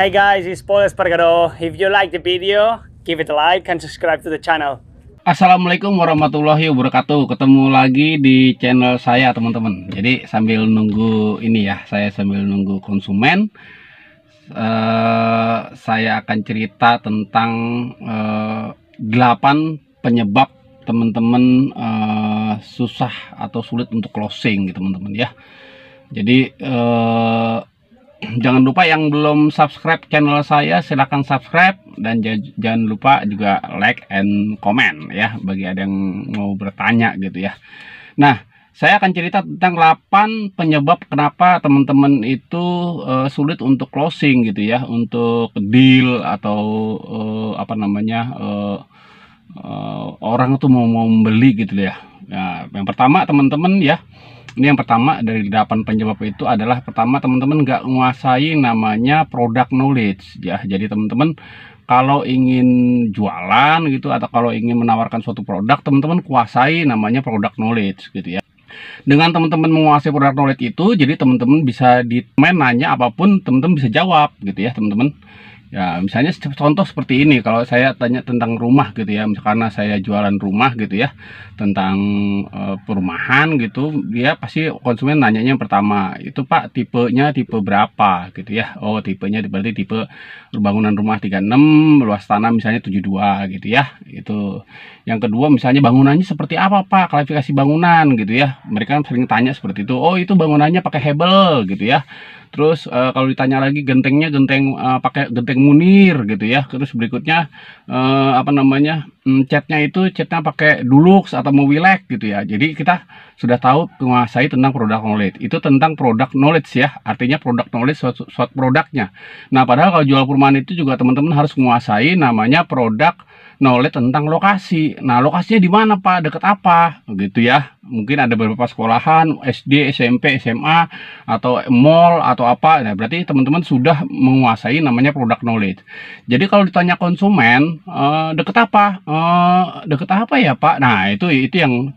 Hi guys, it's Paul Espargaro. If you like the video, give it a like and subscribe to the channel. Assalamualaikum warahmatullahi wabarakatuh. Ketemu lagi di channel saya teman-teman. Jadi sambil nunggu ini ya, saya sambil nunggu konsumen, saya akan cerita tentang 8 penyebab teman-teman susah atau sulit untuk closing gitu teman-teman ya. Jadi jangan lupa yang belum subscribe channel saya, silahkan subscribe, dan jangan lupa juga like and comment ya, bagi ada yang mau bertanya gitu ya. Nah, saya akan cerita tentang 8 penyebab kenapa teman-teman itu sulit untuk closing gitu ya, untuk deal atau apa namanya, orang tuh mau membeli gitu ya. Nah, yang pertama teman-teman ya, ini yang pertama dari 8 penyebab itu adalah, pertama teman-teman nggak menguasai namanya product knowledge ya. Jadi teman-teman kalau ingin jualan gitu atau kalau ingin menawarkan suatu produk, teman-teman kuasai namanya product knowledge gitu ya. Dengan teman-teman menguasai product knowledge itu, jadi teman-teman bisa nanya apapun, teman-teman bisa jawab gitu ya teman-teman. Ya, misalnya contoh seperti ini, kalau saya tanya tentang rumah gitu ya, karena saya jualan rumah gitu ya, tentang perumahan gitu, dia pasti konsumen nanyanya yang pertama itu, Pak, tipenya tipe berapa gitu ya. Oh, tipenya berarti tipe bangunan rumah 36, luas tanah misalnya 72 gitu ya. Itu. Yang kedua misalnya bangunannya seperti apa, Pak, klasifikasi bangunan gitu ya. Mereka sering tanya seperti itu. Oh, itu bangunannya pakai hebel gitu ya. Terus kalau ditanya lagi gentengnya pakai genteng Munir gitu ya. Terus berikutnya apa namanya, catnya pakai Dulux atau Mobilek gitu ya. Jadi kita sudah tahu, menguasai tentang product knowledge. Itu tentang product knowledge ya, artinya product knowledge suatu produknya. Nah, padahal kalau jual perumahan itu juga teman-teman harus menguasai namanya product knowledge tentang lokasi. Nah, lokasinya di mana, Pak? Dekat apa? Gitu ya. Mungkin ada beberapa sekolahan, SD, SMP, SMA, atau mall, atau apa. Nah, berarti teman-teman sudah menguasai namanya product knowledge. Jadi kalau ditanya konsumen, deket apa? Deket apa ya, Pak? Nah, itu yang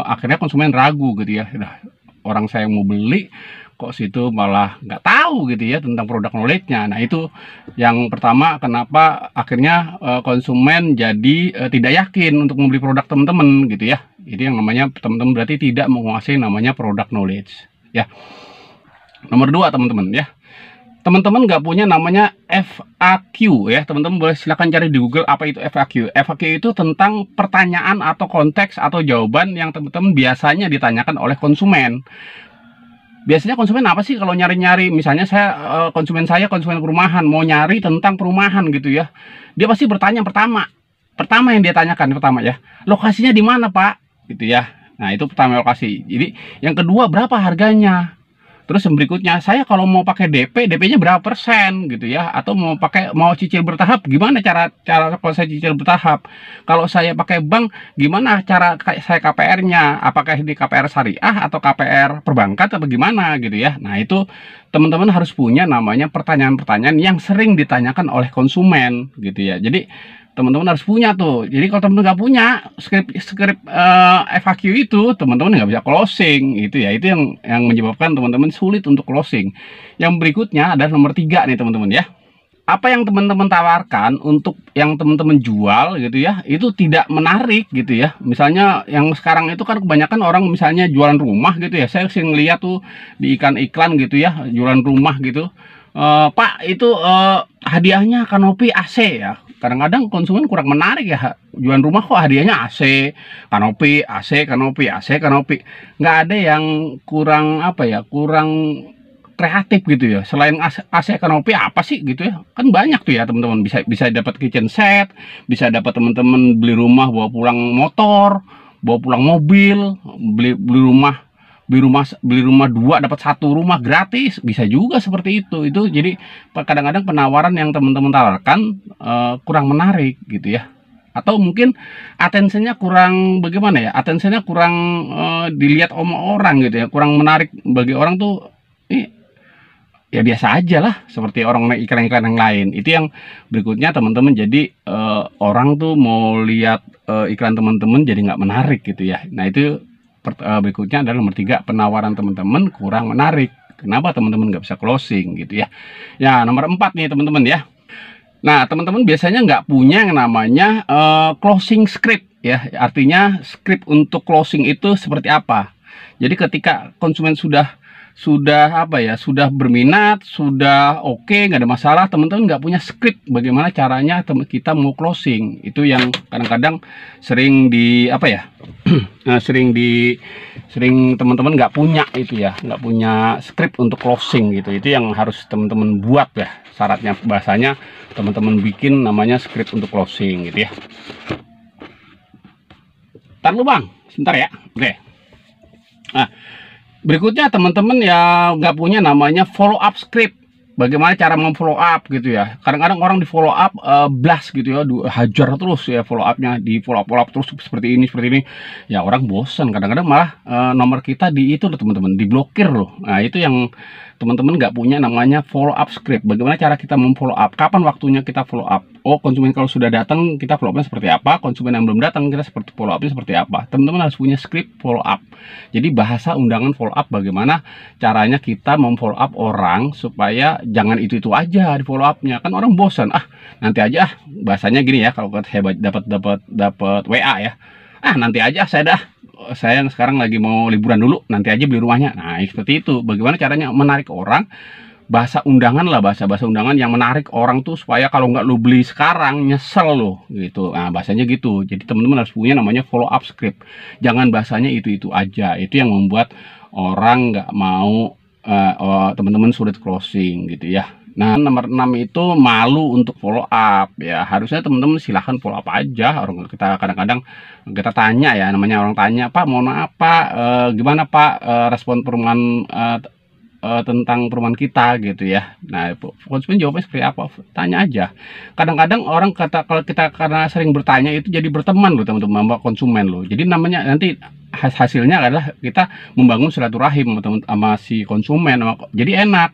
akhirnya konsumen ragu gitu ya. Nah, orang saya mau beli, kok situ malah nggak tahu gitu ya tentang produk knowledge-nya. Nah, itu yang pertama kenapa akhirnya konsumen jadi tidak yakin untuk membeli produk teman-teman gitu ya. Itu yang namanya teman-teman berarti tidak menguasai namanya product knowledge ya. Nomor 2 teman-teman ya, teman-teman nggak punya namanya FAQ ya. Teman-teman boleh silakan cari di Google apa itu FAQ. FAQ itu tentang pertanyaan atau konteks atau jawaban yang teman-teman biasanya ditanyakan oleh konsumen. Biasanya konsumen apa sih kalau nyari-nyari, misalnya konsumen perumahan mau nyari tentang perumahan gitu ya, dia pasti bertanya pertama yang dia tanyakan pertama ya, lokasinya di mana, Pak, gitu ya. Nah, itu pertama, lokasi. Jadi yang kedua, berapa harganya. Terus yang berikutnya, saya kalau mau pakai DP-nya berapa persen gitu ya, atau mau cicil bertahap, gimana cara kalau saya cicil bertahap. Kalau saya pakai bank, gimana cara saya KPR-nya, apakah di KPR syariah atau KPR perbankan atau gimana gitu ya. Nah, itu teman-teman harus punya namanya pertanyaan-pertanyaan yang sering ditanyakan oleh konsumen gitu ya. Jadi teman-teman harus punya tuh. Jadi kalau teman-teman nggak punya skrip FAQ itu, teman-teman nggak bisa closing gitu ya. Itu yang menyebabkan teman-teman sulit untuk closing. Yang berikutnya adalah nomor 3 nih teman-teman ya. Apa yang teman-teman tawarkan untuk yang teman-teman jual gitu ya, itu tidak menarik gitu ya. Misalnya yang sekarang itu kan kebanyakan orang misalnya jualan rumah gitu ya. Saya sering lihat tuh di iklan gitu ya, jualan rumah gitu. Pak, itu hadiahnya kanopi AC ya. Kadang-kadang konsumen kurang menarik ya, jualan rumah kok hadiahnya AC, kanopi, AC, kanopi, AC, kanopi. Nggak ada yang kurang apa ya, kurang kreatif gitu ya. Selain AC kanopi apa sih gitu ya, kan banyak tuh ya teman-teman. Bisa dapat kitchen set, bisa dapat teman-teman beli rumah bawa pulang motor, bawa pulang mobil, beli rumah 2 dapat 1 rumah gratis, bisa juga seperti itu. Itu jadi kadang-kadang penawaran yang teman-teman tawarkan kurang menarik gitu ya, atau mungkin atensinya kurang, bagaimana ya, atensinya kurang dilihat orang gitu ya, kurang menarik bagi orang tuh. Ya biasa aja lah, seperti orang iklan-iklan yang lain. Itu yang berikutnya teman-teman, jadi orang tuh mau lihat iklan teman-teman jadi nggak menarik gitu ya. Nah, itu berikutnya adalah nomor 3, penawaran teman-teman kurang menarik kenapa teman-teman nggak bisa closing gitu ya. Ya, nomor 4 nih teman-teman ya. Nah, teman-teman biasanya nggak punya yang namanya closing script ya. Artinya script untuk closing itu seperti apa. Jadi ketika konsumen sudah apa ya, sudah berminat, sudah oke, nggak ada masalah, teman-teman nggak punya script bagaimana caranya kita mau closing. Itu yang kadang-kadang sering di apa ya, sering teman-teman nggak punya itu ya, nggak punya script untuk closing gitu. Itu yang harus teman-teman buat ya, syaratnya bahasanya teman-teman bikin namanya script untuk closing gitu ya. Ntar lu bang, sebentar ya. Oke. Nah, berikutnya teman-teman yang nggak punya namanya follow up script. Bagaimana cara memfollow up gitu ya. Kadang-kadang orang di follow up blast gitu ya, hajar terus ya follow upnya, di follow up terus seperti ini. Ya orang bosan. Kadang-kadang malah nomor kita di itu loh teman-teman, diblokir loh. Nah itu yang teman-teman nggak punya namanya follow up script. Bagaimana cara kita memfollow up? Kapan waktunya kita follow up? Oh, konsumen kalau sudah datang kita follow upnya seperti apa? Konsumen yang belum datang kita seperti follow upnya seperti apa? Teman-teman harus punya script follow up. Jadi bahasa undangan follow up, bagaimana caranya kita memfollow up orang supaya jangan itu aja di follow upnya. Kan orang bosan. Ah, nanti aja ah. Bahasanya gini ya, kalau hebat dapat WA ya. Ah, nanti aja saya sekarang lagi mau liburan dulu, nanti aja beli rumahnya. Nah, seperti itu. Bagaimana caranya menarik orang? Bahasa undangan lah, bahasa undangan yang menarik orang tuh supaya kalau nggak lu beli sekarang nyesel lo gitu. Nah, bahasanya gitu. Jadi teman-teman harus punya namanya follow up script. Jangan bahasanya itu aja. Itu yang membuat orang nggak mau teman-teman sulit closing gitu ya. Nah, nomor 6 itu malu untuk follow up ya. Harusnya teman-teman silahkan follow up aja. Orang kita kadang-kadang kita tanya ya, namanya orang tanya, Pak mohon maaf Pak, gimana Pak respon perumahan tentang perumahan kita gitu ya. Nah, konsumen jawabnya seperti apa? Tanya aja. Kadang-kadang orang kalau kita karena sering bertanya itu jadi berteman loh teman-teman sama konsumen loh. Jadi namanya nanti hasilnya adalah kita membangun silaturahim sama si konsumen. Jadi enak.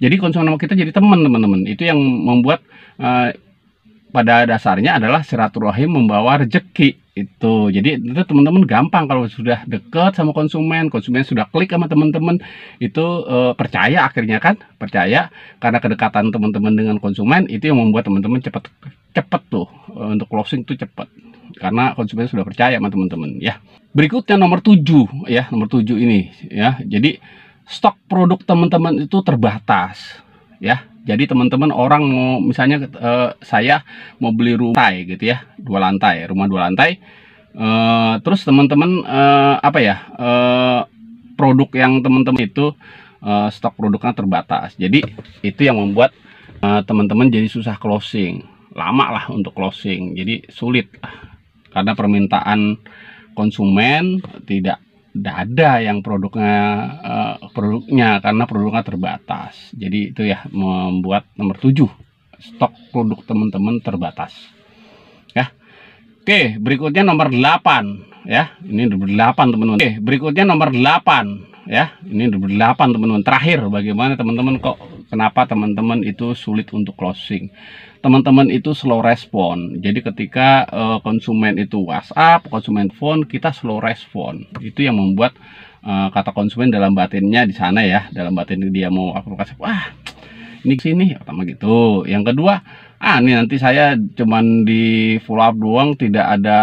Jadi konsumen sama kita jadi teman teman-teman. Itu yang membuat pada dasarnya adalah silaturahim membawa rezeki itu. Jadi itu teman-teman gampang kalau sudah deket sama konsumen sudah klik sama teman-teman itu percaya, akhirnya kan percaya karena kedekatan teman-teman dengan konsumen itu yang membuat teman-teman cepet tuh untuk closing tuh cepet karena konsumen sudah percaya sama teman-teman ya. Berikutnya nomor 7 ya, nomor 7 ini ya. Jadi stok produk teman-teman itu terbatas ya. Jadi teman-teman orang mau misalnya saya mau beli rumah gitu ya, rumah 2 lantai, terus teman-teman apa ya, produk yang teman-teman itu stok produknya terbatas. Jadi itu yang membuat teman-teman jadi susah closing, lama lah untuk closing, jadi sulit karena permintaan konsumen tidak ada yang produknya karena produknya terbatas. Jadi itu ya membuat nomor 7 stok produk teman-teman terbatas ya. Oke, berikutnya nomor 8 ya. Ini nomor 8 teman-teman. Oke, berikutnya nomor 8 ya. Ini nomor 8 teman-teman. Terakhir, bagaimana teman-teman kenapa teman-teman itu sulit untuk closing? Teman-teman itu slow respon. Jadi ketika konsumen itu WhatsApp, konsumen phone, kita slow respon. Itu yang membuat kata konsumen dalam batinnya di sana ya, dalam batin dia mau aplikasi, wah ini sini pertama gitu. Yang kedua, ini nanti saya cuman di follow up doang, tidak ada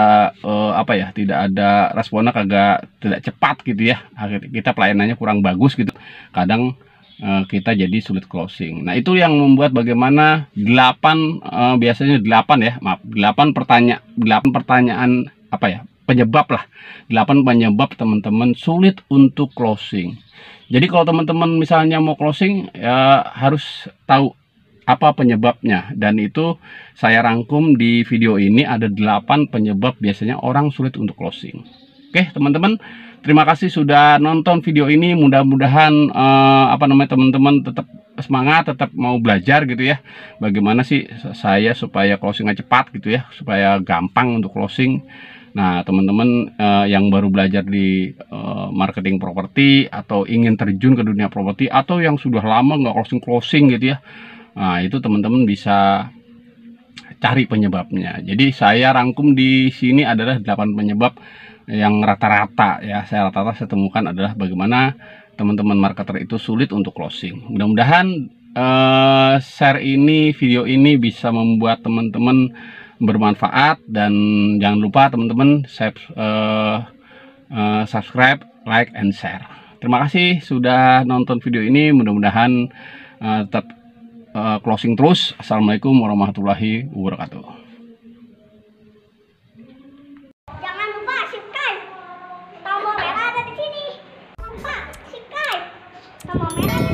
apa ya, tidak ada responnya, tidak cepat gitu ya. Akhirnya kita pelayanannya kurang bagus gitu. Kadang kita jadi sulit closing. Nah, itu yang membuat bagaimana 8 biasanya 8 ya, maaf, 8 pertanyaan apa ya, penyebab lah. 8 penyebab teman-teman sulit untuk closing. Jadi kalau teman-teman misalnya mau closing ya harus tahu apa penyebabnya, dan itu saya rangkum di video ini. Ada 8 penyebab biasanya orang sulit untuk closing. Oke, teman-teman, terima kasih sudah nonton video ini. Mudah-mudahan teman-teman tetap semangat, tetap mau belajar gitu ya. Bagaimana sih saya supaya closingnya cepat gitu ya, supaya gampang untuk closing. Nah, teman-teman yang baru belajar di marketing properti atau ingin terjun ke dunia properti, atau yang sudah lama nggak closing gitu ya. Nah, itu teman-teman bisa cari penyebabnya. Jadi saya rangkum di sini adalah 8 penyebab yang rata-rata ya, saya temukan adalah bagaimana teman-teman marketer itu sulit untuk closing. Mudah-mudahan share ini, video ini bisa membuat teman-teman bermanfaat, dan jangan lupa teman-teman subscribe, like, and share. Terima kasih sudah nonton video ini. Mudah-mudahan tetap closing terus. Assalamualaikum warahmatullahi wabarakatuh. Jangan lupa subscribe. Tombol merah ada di sini. Lupa subscribe. Tombol merah.